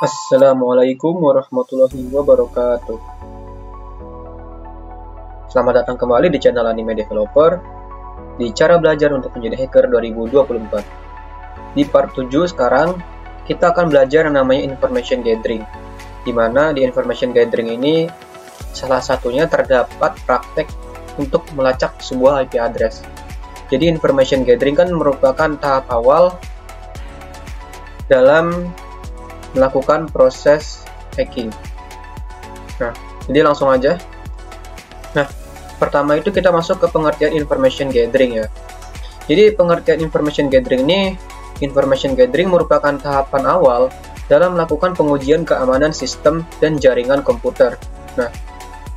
Assalamualaikum warahmatullahi wabarakatuh. Selamat datang kembali di channel Anime Developer di Cara Belajar untuk Menjadi Hacker 2024. Di part 7 sekarang kita akan belajar yang namanya information gathering, di mana di information gathering ini salah satunya terdapat praktek untuk melacak sebuah IP address. Jadi information gathering kan merupakan tahap awal dalam melakukan proses hacking. Nah, jadi langsung aja. Nah, pertama itu kita masuk ke pengertian information gathering ya. Jadi pengertian information gathering merupakan tahapan awal dalam melakukan pengujian keamanan sistem dan jaringan komputer. Nah,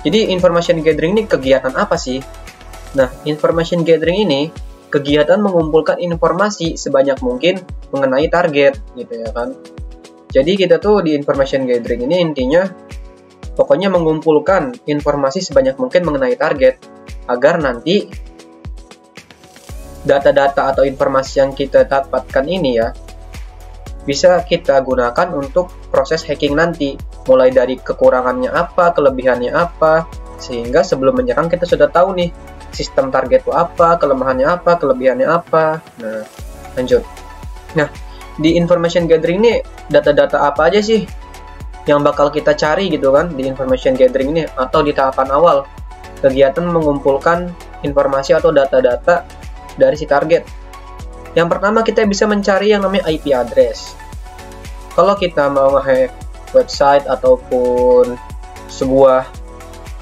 jadi information gathering ini kegiatan apa sih? Nah, information gathering ini kegiatan mengumpulkan informasi sebanyak mungkin mengenai target gitu ya kan. Jadi kita tuh di information gathering ini intinya pokoknya mengumpulkan informasi sebanyak mungkin mengenai target agar nanti data-data atau informasi yang kita dapatkan ini ya bisa kita gunakan untuk proses hacking nanti, mulai dari kekurangannya apa, kelebihannya apa, sehingga sebelum menyerang kita sudah tahu nih sistem target itu apa, kelemahannya apa, kelebihannya apa. Nah, lanjut. Nah, di information gathering ini data-data apa aja sih yang bakal kita cari gitu kan di information gathering ini atau di tahapan awal kegiatan mengumpulkan informasi atau data-data dari si target. Yang pertama kita bisa mencari yang namanya IP address. Kalau kita mau nge-hack website ataupun sebuah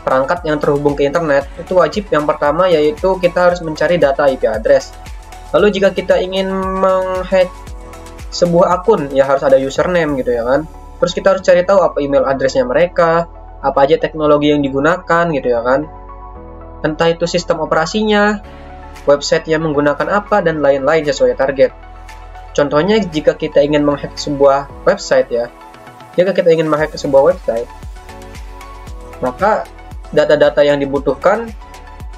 perangkat yang terhubung ke internet, itu wajib yang pertama yaitu kita harus mencari data IP address. Lalu jika kita ingin menghack sebuah akun, ya harus ada username gitu ya kan. Terus kita harus cari tahu apa email addressnya mereka, apa aja teknologi yang digunakan gitu ya kan. Entah itu sistem operasinya, website yang menggunakan apa, dan lain-lain sesuai target. Contohnya jika kita ingin menghack sebuah website ya, maka data-data yang dibutuhkan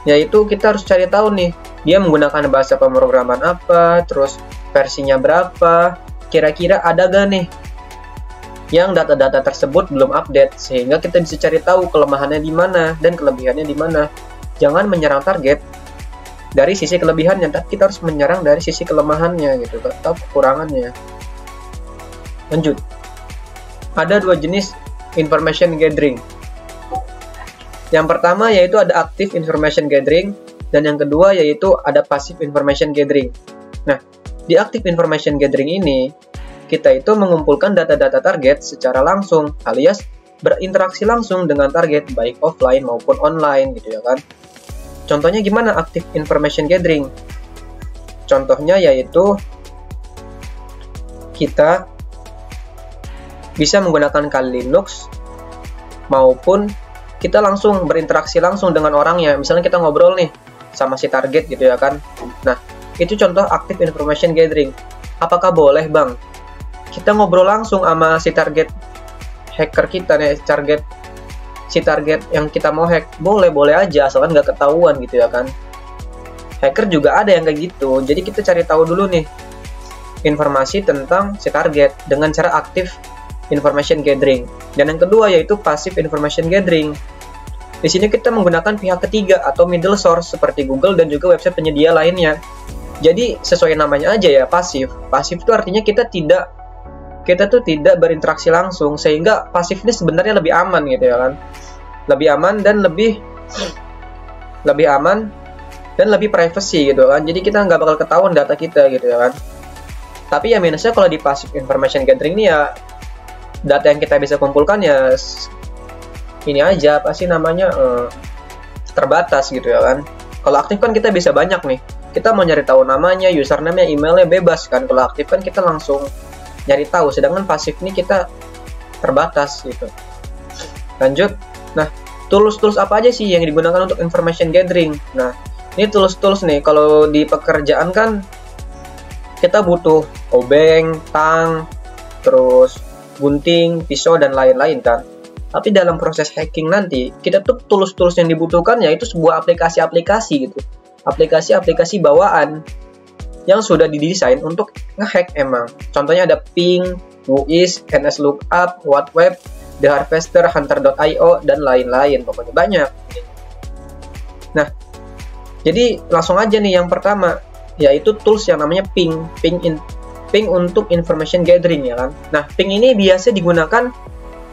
yaitu kita harus cari tahu nih, dia menggunakan bahasa pemrograman apa, terus versinya berapa, kira-kira ada gak nih yang data-data tersebut belum update, sehingga kita bisa cari tahu kelemahannya di mana dan kelebihannya di mana. Jangan menyerang target dari sisi kelebihannya, tapi kita harus menyerang dari sisi kelemahannya gitu atau kekurangannya. Lanjut. Ada dua jenis information gathering. Yang pertama yaitu ada active information gathering, dan yang kedua yaitu ada passive information gathering. Nah, di active information gathering ini, kita itu mengumpulkan data-data target secara langsung, alias berinteraksi langsung dengan target, baik offline maupun online gitu ya kan. Contohnya gimana active information gathering? Contohnya yaitu kita bisa menggunakan Kali Linux maupun kita langsung berinteraksi langsung dengan orangnya. Misalnya kita ngobrol nih sama si target gitu ya kan. Nah, itu contoh active information gathering. Apakah boleh bang kita ngobrol langsung sama si target hacker kita nih, si target yang kita mau hack? Boleh aja, asalkan nggak ketahuan gitu ya kan. Hacker juga ada yang kayak gitu. Jadi kita cari tahu dulu nih informasi tentang si target dengan cara active information gathering. Dan yang kedua yaitu passive information gathering. Di sini kita menggunakan pihak ketiga atau middle source seperti Google dan juga website penyedia lainnya. Jadi sesuai namanya aja ya, pasif. Pasif itu artinya kita tuh tidak berinteraksi langsung, sehingga pasif ini sebenarnya lebih aman gitu ya kan. Lebih aman dan lebih privacy gitu kan. Jadi kita nggak bakal ketahuan data kita gitu ya kan. Tapi ya minusnya kalau di passive information gathering ini ya data yang kita bisa kumpulkan ya ini aja, pasti namanya terbatas gitu ya kan. Kalau aktif kan kita bisa banyak nih. Kita mau nyari tahu namanya, username-nya, emailnya bebas kan. Kalau aktif kan kita langsung nyari tahu, sedangkan pasif ini kita terbatas gitu. Lanjut. Nah, tools-tools apa aja sih yang digunakan untuk information gathering? Nah, ini tools-tools nih. Kalau di pekerjaan kan kita butuh obeng, tang, terus gunting, pisau, dan lain-lain kan. Tapi dalam proses hacking nanti, kita tuh tools-tools yang dibutuhkan yaitu sebuah aplikasi-aplikasi gitu. Aplikasi-aplikasi bawaan yang sudah didesain untuk ngehack emang. Contohnya ada Ping, Whois, NSLookup, WhatWeb, The Harvester, Hunter.io, dan lain-lain. Pokoknya banyak. Nah, jadi langsung aja nih yang pertama, yaitu tools yang namanya ping untuk information gathering, ya kan. Nah, ping ini biasa digunakan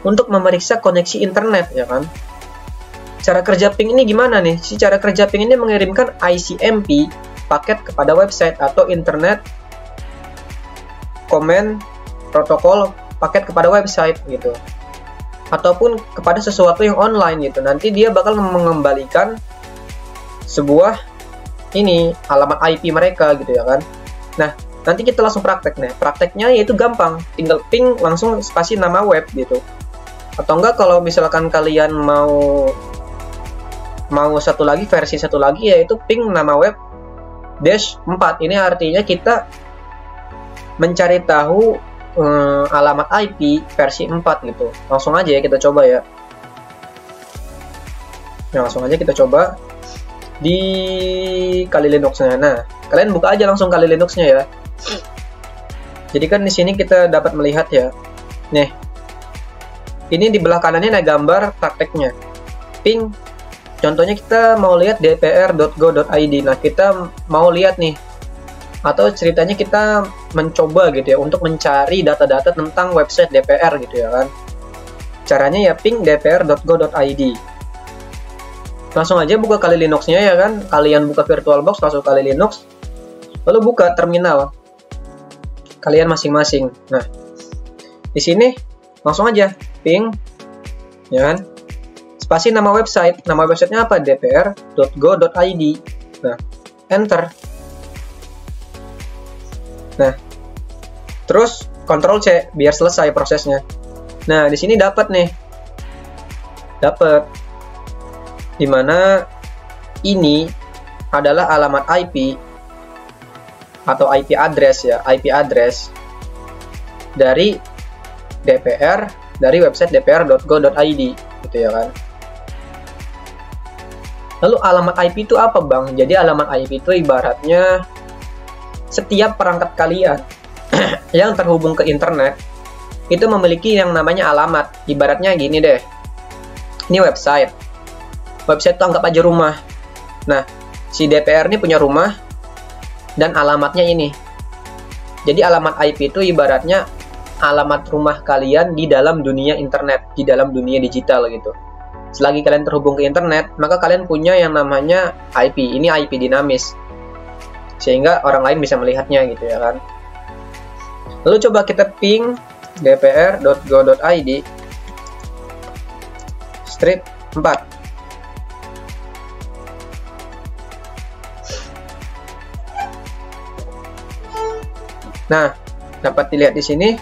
untuk memeriksa koneksi internet, ya kan. Cara kerja ping ini gimana nih? Si cara kerja ping ini mengirimkan ICMP paket kepada website atau internet comment protokol paket kepada website gitu, ataupun kepada sesuatu yang online gitu. Nanti dia bakal mengembalikan sebuah ini alamat IP mereka gitu, ya kan. Nah, nanti kita langsung praktek nih. Prakteknya yaitu gampang, tinggal ping langsung spasi nama web gitu. Atau enggak kalau misalkan kalian mau versi satu lagi yaitu ping nama web -4. Ini artinya kita mencari tahu alamat IP versi 4 gitu. Langsung aja ya kita coba ya. Nah, langsung aja kita coba di Kali Linux-nya. Nah, kalian buka aja langsung Kali Linux-nya ya. Jadi kan di sini kita dapat melihat ya. Nih. Ini di belah kanannya ada gambar prakteknya. Ping. Contohnya kita mau lihat dpr.go.id. Nah, kita mau lihat nih, atau ceritanya kita mencoba gitu ya untuk mencari data-data tentang website DPR gitu ya kan. Caranya ya ping dpr.go.id. Langsung aja buka Kali Linux-nya ya kan. Kalian buka VirtualBox, masuk Kali Linux, lalu buka terminal kalian masing-masing. Nah, di sini langsung aja ping ya kan. Spasi nama website. Nama websitenya apa? dpr.go.id. Nah, enter. Nah, terus Ctrl C biar selesai prosesnya. Nah, di sini dapat nih. Dapat. Dimana ini adalah alamat IP atau IP address ya, IP address dari DPR, dari website dpr.go.id gitu ya kan. Lalu alamat IP itu apa, Bang? Jadi alamat IP itu ibaratnya setiap perangkat kalian yang terhubung ke internet itu memiliki yang namanya alamat. Ibaratnya gini deh. Ini website. Website itu anggap aja rumah. Nah, si DPR ini punya rumah dan alamatnya ini. Jadi alamat IP itu ibaratnya alamat rumah kalian di dalam dunia internet, di dalam dunia digital gitu. Selagi kalian terhubung ke internet, maka kalian punya yang namanya IP. Ini IP dinamis. Sehingga orang lain bisa melihatnya gitu ya kan. Lalu coba kita ping dpr.go.id strip 4. Nah, dapat dilihat di sini.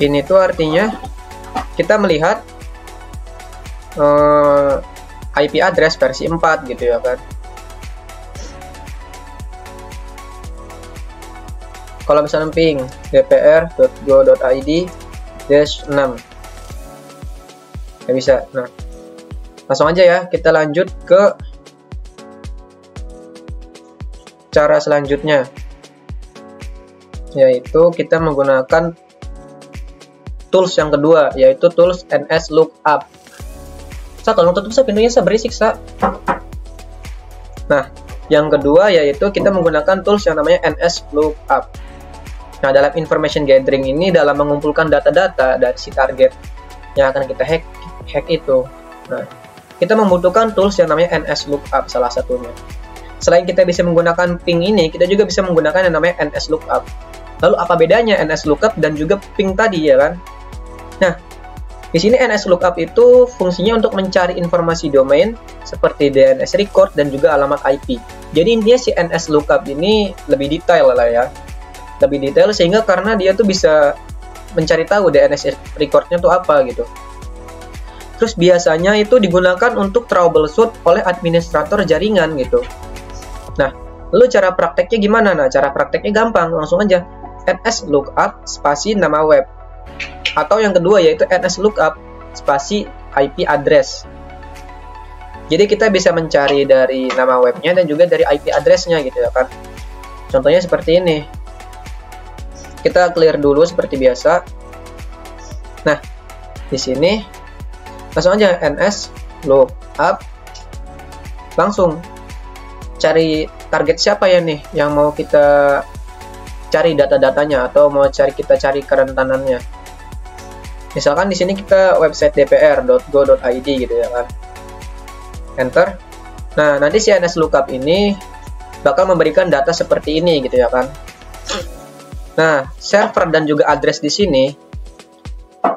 Ini tuh artinya kita melihat IP address versi 4 gitu ya kan. Kalau misalnya ping dpr.go.id-6 nggak bisa. Nah, langsung aja ya kita lanjut ke cara selanjutnya, yaitu kita menggunakan tools yang kedua, yaitu tools NSLookup. Tolong tutup pintunya, berisik sa. Nah, yang kedua yaitu kita menggunakan tools yang namanya NSLookup. Nah, dalam information gathering ini, dalam mengumpulkan data-data dari si target yang akan kita hack itu, nah, kita membutuhkan tools yang namanya NSLookup salah satunya. Selain kita bisa menggunakan ping ini, kita juga bisa menggunakan yang namanya NSLookup. Lalu apa bedanya NSLookup dan juga ping tadi ya kan? Nah, di sini NSLookup itu fungsinya untuk mencari informasi domain seperti DNS record dan juga alamat IP. Jadi intinya si NSLookup ini lebih detail lah ya. Lebih detail sehingga karena dia tuh bisa mencari tahu DNS recordnya tuh apa gitu. Terus biasanya itu digunakan untuk troubleshoot oleh administrator jaringan gitu. Nah, lalu cara prakteknya gimana? Nah, cara prakteknya gampang, langsung aja NSLookup spasi nama web. Atau yang kedua yaitu NSLookup spasi IP address. Jadi kita bisa mencari dari nama webnya dan juga dari IP addressnya gitu ya kan. Contohnya seperti ini. Kita clear dulu seperti biasa. Nah, di sini langsung aja ns lookup, langsung cari target siapa ya nih yang mau kita cari data-datanya, atau mau kita cari kerentanannya. Misalkan di sini kita website dpr.go.id gitu ya kan. Enter. Nah, nanti si ns lookup ini bakal memberikan data seperti ini gitu ya kan. Nah, server dan juga address di sini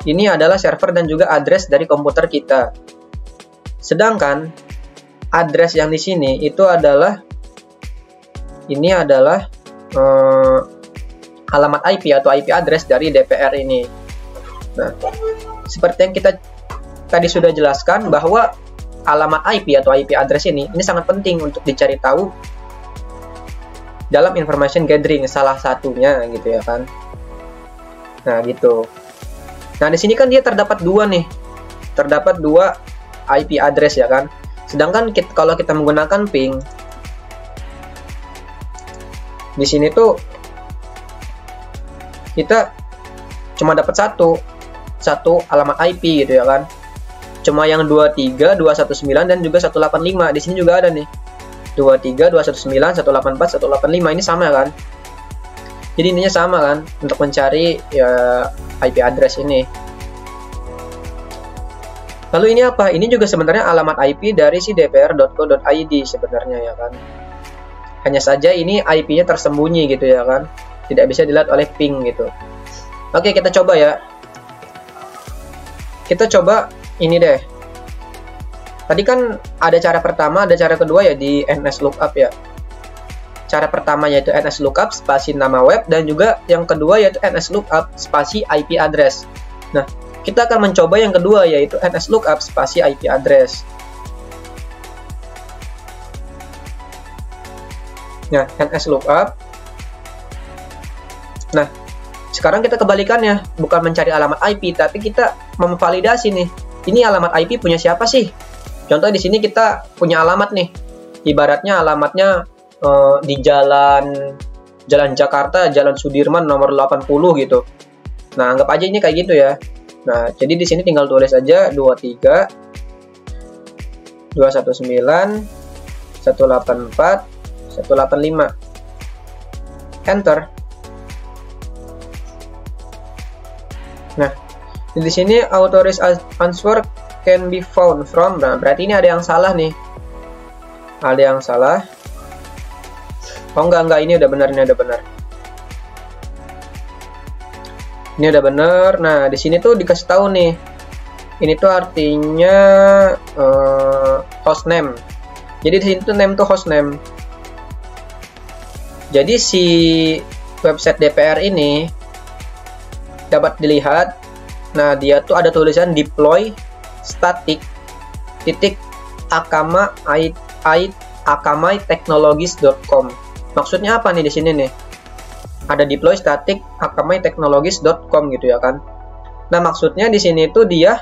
ini adalah server dan juga address dari komputer kita. Sedangkan address yang di sini itu adalah alamat IP atau IP address dari DPR ini. Nah, seperti yang kita tadi sudah jelaskan bahwa alamat IP atau IP address ini sangat penting untuk dicari tahu dalam information gathering, salah satunya gitu ya kan. Nah, gitu. Nah, di sini kan dia terdapat dua IP address ya kan. Sedangkan kalau kita menggunakan ping, di sini tuh kita cuma dapat satu alamat IP gitu ya kan. Cuma yang 23, 219 dan juga 185. Di sini juga ada nih. 23, 219, 184, 185 ini sama kan. Jadi intinya sama kan untuk mencari ya IP address ini. Lalu ini apa? Ini juga sebenarnya alamat IP dari si dpr.go.id sebenarnya ya kan. Hanya saja ini IP-nya tersembunyi gitu ya kan. Tidak bisa dilihat oleh ping gitu. Oke, kita coba ya. Kita coba ini deh. Tadi kan ada cara pertama, ada cara kedua ya di ns lookup ya. Cara pertama yaitu ns lookup spasi nama web, dan juga yang kedua yaitu ns lookup spasi IP address. Nah, kita akan mencoba yang kedua yaitu ns lookup spasi IP address. Nah, ns lookup. Nah, sekarang kita kebalikannya, bukan mencari alamat IP, tapi kita memvalidasi nih. Ini alamat IP punya siapa sih? Contoh di sini kita punya alamat nih. Ibaratnya alamatnya di Jalan Jakarta, Jalan Sudirman nomor 80 gitu. Nah, anggap aja ini kayak gitu ya. Nah, jadi di sini tinggal tulis aja 23 219 184 185. Enter. Nah, di sini authorized answer can be found from. Nah, berarti ini ada yang salah nih. Ada yang salah. Oh enggak, ini udah benar, ini udah benar. Ini udah benar. Nah, di sini tuh dikasih tahu nih. Ini tuh artinya hostname. Jadi di sini tuh name tuh hostname. Jadi si website DPR ini dapat dilihat. Nah, dia tuh ada tulisan deploy static .akamai-technologies.com. Maksudnya apa nih di sini nih? Ada deploy static akamai-technologies.com gitu ya kan. Nah, maksudnya di sini tuh dia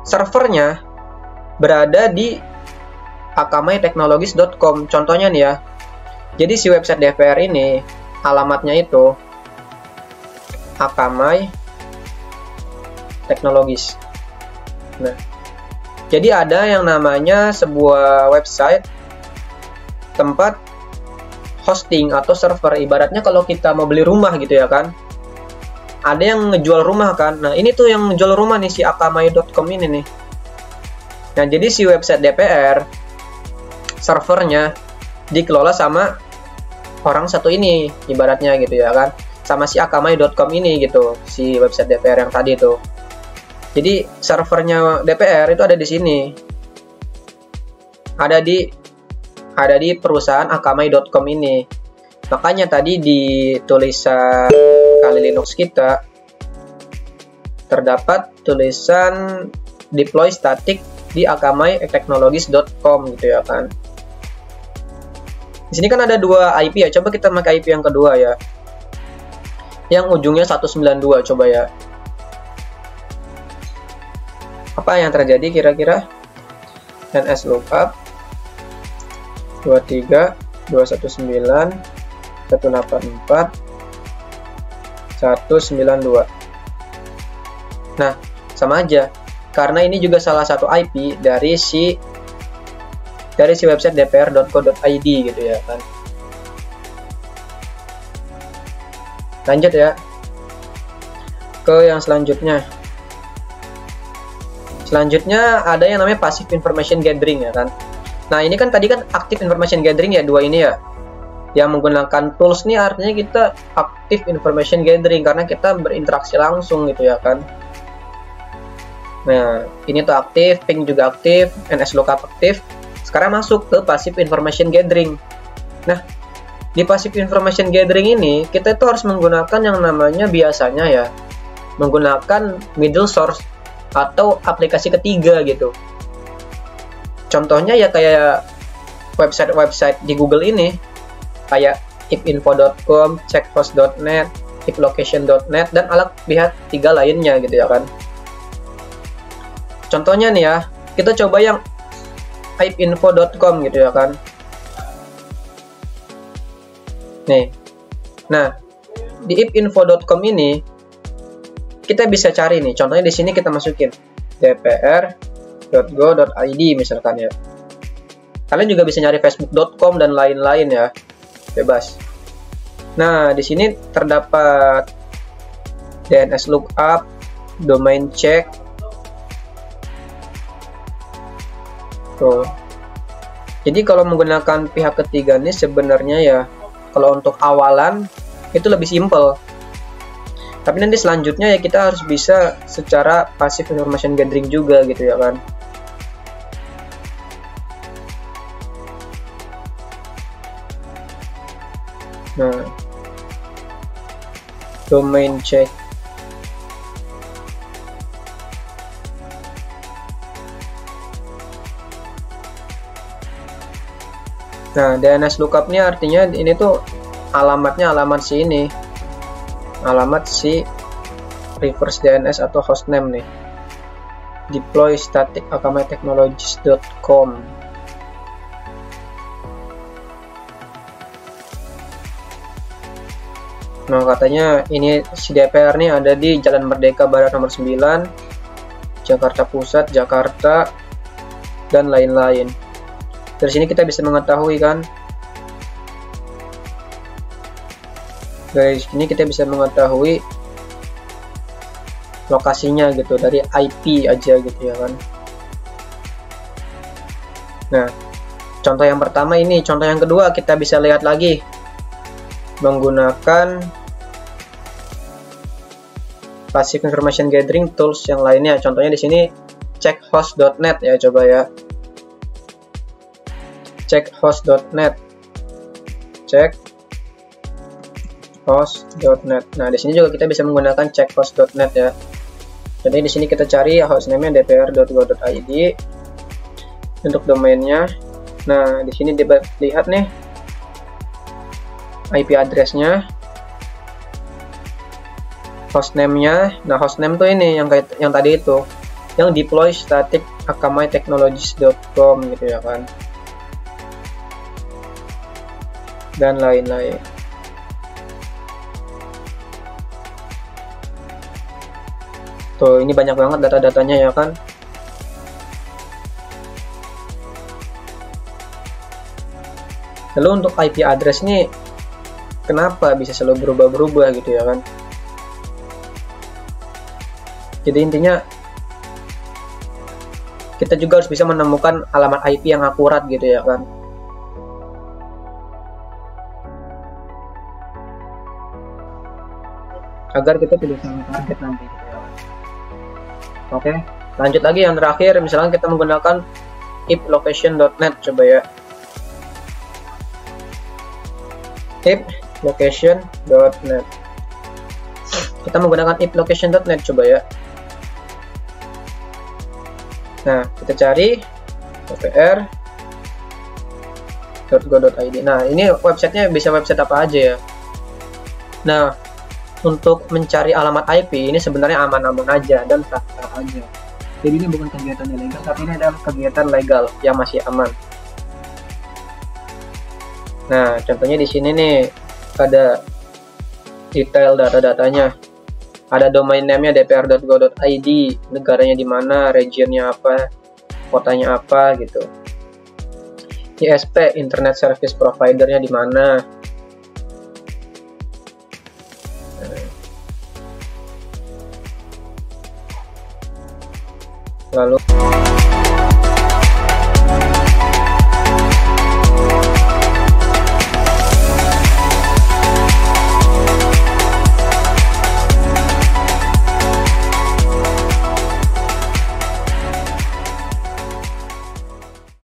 servernya berada di akamai-technologies.com. Contohnya nih ya. Jadi si website DPR ini alamatnya itu Akamai Technologies. Nah, jadi ada yang namanya sebuah website tempat hosting atau server. Ibaratnya kalau kita mau beli rumah gitu ya kan, ada yang ngejual rumah kan. Nah, ini tuh yang ngejual rumah nih, si akamai.com ini nih. Nah, jadi si website DPR servernya dikelola sama orang satu ini, ibaratnya gitu ya kan, sama si akamai.com ini gitu, si website DPR yang tadi tuh. Jadi servernya DPR itu ada di sini, ada di perusahaan akamai.com ini. Makanya tadi di tulisan Kali Linux kita terdapat tulisan deploy static di akamai-technologies.com gitu ya kan. Di sini kan ada dua IP ya. Coba kita pakai IP yang kedua ya. Yang ujungnya 192 coba ya. Apa yang terjadi kira-kira? ns lookup 23 219 184 192. Nah, sama aja. Karena ini juga salah satu IP dari si website dpr.go.id gitu ya kan. Lanjut ya. Ke yang selanjutnya. Selanjutnya ada yang namanya passive information gathering ya kan. Nah, ini kan tadi kan active information gathering ya, dua ini ya. Yang menggunakan tools nih artinya kita active information gathering karena kita berinteraksi langsung gitu ya kan. Nah, ini tuh aktif, ping juga aktif, NSLOOKUP aktif. Sekarang masuk ke passive information gathering. Nah, di passive information gathering ini kita itu harus menggunakan yang namanya biasanya ya, menggunakan middle source atau aplikasi ketiga gitu. Contohnya ya kayak website-website di Google ini, kayak ipinfo.com, checkhost.net, iplocation.net, dan alat pihak tiga lainnya gitu ya kan. Contohnya nih ya, kita coba yang ipinfo.com gitu ya kan. Nih, nah di ipinfo.com ini kita bisa cari nih. Contohnya di sini kita masukin dpr.go.id misalkan ya. Kalian juga bisa nyari facebook.com dan lain-lain ya, bebas. Nah, di sini terdapat DNS lookup, domain check. Tuh. Jadi kalau menggunakan pihak ketiga ini sebenarnya ya, kalau untuk awalan itu lebih simple. Tapi nanti selanjutnya ya kita harus bisa secara passive information gathering juga gitu ya kan. Nah, domain check. Nah, DNS lookup ini artinya ini tuh alamatnya alamat si ini. Alamat si reverse DNS atau hostname nih. Deploy static akametechnologies.com. Nah, katanya ini si DPR nih ada di Jalan Merdeka Barat nomor 9, Jakarta Pusat, Jakarta, dan lain-lain. Dari sini kita bisa mengetahui kan. Dari sini kita bisa mengetahui lokasinya gitu dari IP aja gitu ya kan. Nah, contoh yang pertama ini, contoh yang kedua kita bisa lihat lagi menggunakan passive information gathering tools yang lainnya. Contohnya di sini checkhost.net ya, coba ya. Checkhost.net. Checkhost.net. Nah, di sini juga kita bisa menggunakan checkhost.net ya. Jadi di sini kita cari hostname-nya dpr.go.id untuk domainnya. Nah, di sini lihat nih IP address-nya, hostname-nya. Nah, hostname tuh ini yang tadi itu, yang deploy static akametechnologies.com gitu ya kan, dan lain-lain. Tuh, ini banyak banget data-datanya ya kan. Lalu untuk IP address ini kenapa bisa selalu berubah-berubah gitu ya kan. Jadi intinya kita juga harus bisa menemukan alamat IP yang akurat gitu ya kan. Agar kita tidak salah target nanti gitu ya. Oke, lanjut lagi yang terakhir, misalkan kita menggunakan iplocation.net, coba ya. iplocation.net. Kita menggunakan iplocation.net, coba ya. Nah, kita cari dpr.go.id. Nah, ini websitenya bisa website apa aja ya. Nah, untuk mencari alamat IP ini sebenarnya aman-aman aja dan sah-sah aja. Jadi ini bukan kegiatan ilegal, tapi ini adalah kegiatan legal yang masih aman. Nah, contohnya di sini nih ada detail data-datanya. Ada domain name-nya dpr.go.id, negaranya di mana, regionnya apa, kotanya apa gitu. ISP, Internet Service Provider-nya di mana. Lalu